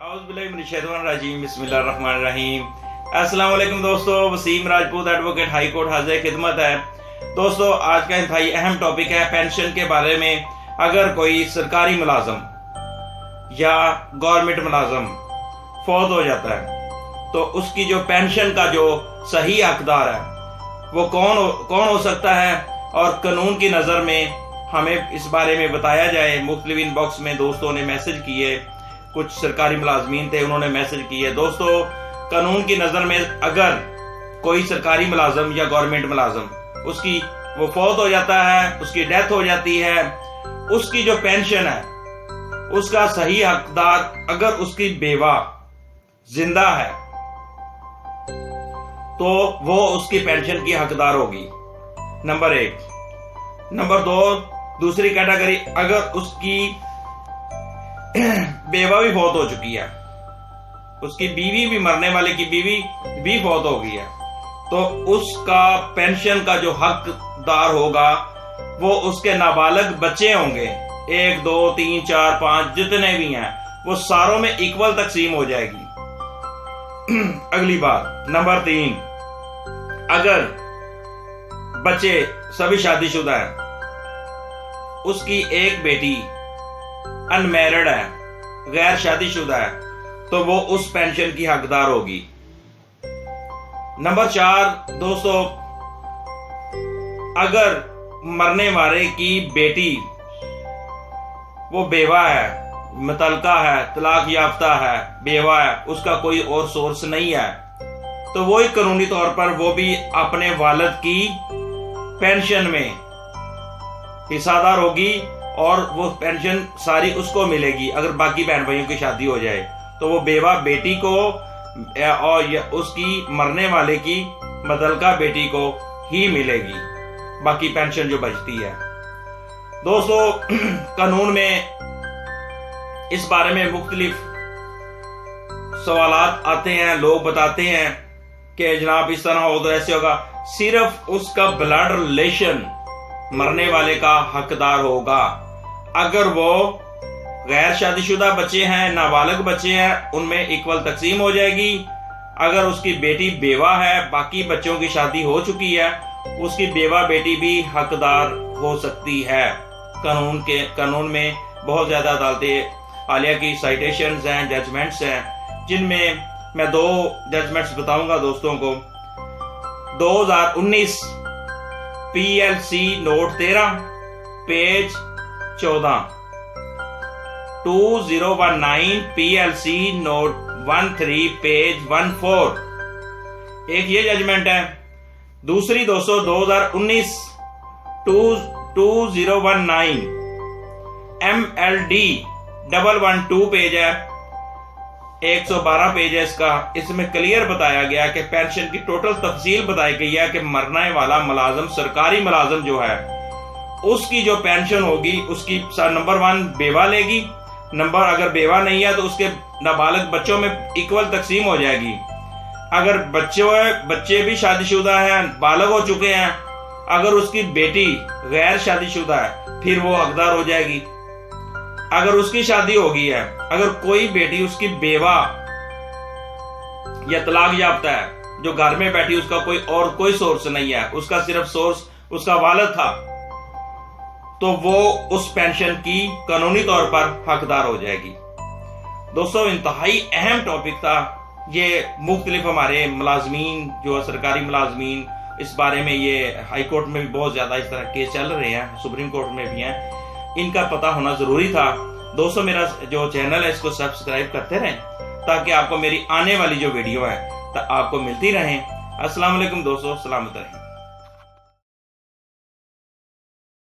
बिस्मिल्लाहिर्रहमानिर्रहीम। अस्सलाम वालेकुम दोस्तों, Wasim Rajput advocate high court हाजिर खिदमत है। दोस्तों, आज का इंतहाई अहम टॉपिक है पेंशन के बारे में। अगर कोई सरकारी मुलाजम या गवर्नमेंट मुलाजम फौत हो जाता है तो उसकी जो पेंशन का जो सही हकदार है वो कौन हो सकता है, और कानून की नज़र में हमें इस बारे में बताया जाए। मुख्तलिफ इनबॉक्स में दोस्तों ने मैसेज किए, कुछ सरकारी मुलाजमीन थे उन्होंने मैसेज किए। दोस्तों, कानून की नज़र में अगर कोई सरकारी मुलाजम या गवर्नमेंट मुलाजम उसकी वो फौत हो जाता है, उसकी डेथ हो जाती है, उसकी जो पेंशन है उसका सही हकदार अगर उसकी बेवा जिंदा है तो वो उसकी पेंशन की हकदार होगी, नंबर 1। नंबर 2, दूसरी कैटेगरी, अगर उसकी बेवा भी फौत हो चुकी है, उसकी बीवी भी, मरने वाले की बीवी भी फौत हो गई है, तो उसका पेंशन का जो हकदार होगा वो उसके नाबालग बच्चे होंगे। 1, 2, 3, 4, 5 जितने भी हैं वो सारों में इक्वल तकसीम हो जाएगी। अगली बात, नंबर 3, अगर बच्चे सभी शादीशुदा हैं, उसकी एक बेटी अनमैरिड है, गैर शादीशुदा है, तो वो उस पेंशन की हकदार होगी। नंबर 4 दोस्तों, अगर मरने वाले की बेटी वो बेवा है, मुतलका है, तलाक याफ्ता है, बेवा है, उसका कोई और सोर्स नहीं है, तो वो ही कानूनी तौर पर वो भी अपने वालिद की पेंशन में हिस्सादार होगी और वो पेंशन सारी उसको मिलेगी। अगर बाकी बहन भाइयों की शादी हो जाए तो वो बेवा बेटी को और उसकी मरने वाले की मुतलका बेटी को ही मिलेगी, बाकी पेंशन जो बचती है। दोस्तों, कानून में इस बारे में मुख्तलिफ सवालात आते हैं, लोग बताते हैं कि जनाब इस तरह हो तो ऐसे होगा। सिर्फ उसका ब्लड रिलेशन मरने वाले का हकदार होगा। अगर वो गैर शादीशुदा बच्चे हैं, नाबालिग बच्चे हैं, उनमें इक्वल तकसीम हो जाएगी। अगर उसकी बेटी बेवा है, बाकी बच्चों की शादी हो चुकी है, उसकी बेवा बेटी भी हकदार हो सकती है। कानून में बहुत ज्यादा अदालतें आलिया की साइटेशंस हैं, जजमेंट्स हैं, जिनमें मैं 2 जजमेंट्स बताऊंगा दोस्तों को। 2019 PLC note 13 page 14, 2019 PLC note 13 page 14, एक ये जजमेंट है। दूसरी दोस्तों 2019 2019 MLD 112 पेज है, 112 पेज है इसका। इसमें क्लियर बताया गया कि पेंशन की टोटल तफसील बताई गई है कि मरने वाला मुलाजम, सरकारी मुलाजम जो है, उसकी जो पेंशन होगी उसकी नंबर 1 बेवा लेगी, नंबर अगर बेवा नहीं है तो उसके नाबालिग बच्चों में इक्वल तकसीम हो जाएगी। अगर बच्चे भी शादीशुदा हैं, बालग हो चुके हैं, अगर उसकी बेटी गैर शादीशुदा है फिर वो हकदार हो जाएगी। अगर उसकी शादी हो गई है, अगर कोई बेटी उसकी बेवा या तलाक याफ्ता है, जो घर में बैठी, उसका कोई सोर्स नहीं है, उसका सिर्फ सोर्स उसका वालिद था, तो वो उस पेंशन की कानूनी तौर पर हकदार हो जाएगी। दोस्तों, इंतहाई अहम टॉपिक था ये। मुख्तलिफ हमारे मुलाजमीन जो सरकारी मुलाजमीन, इस बारे में ये हाई कोर्ट में भी बहुत ज्यादा इस तरह केस चल रहे हैं, सुप्रीम कोर्ट में भी हैं, इनका पता होना जरूरी था। दोस्तों, मेरा जो चैनल है इसको सब्सक्राइब करते रहें ताकि आपको मेरी आने वाली जो वीडियो है आपको मिलती रहें। अस्सलाम वालेकुम दोस्तों, सलामत रहें।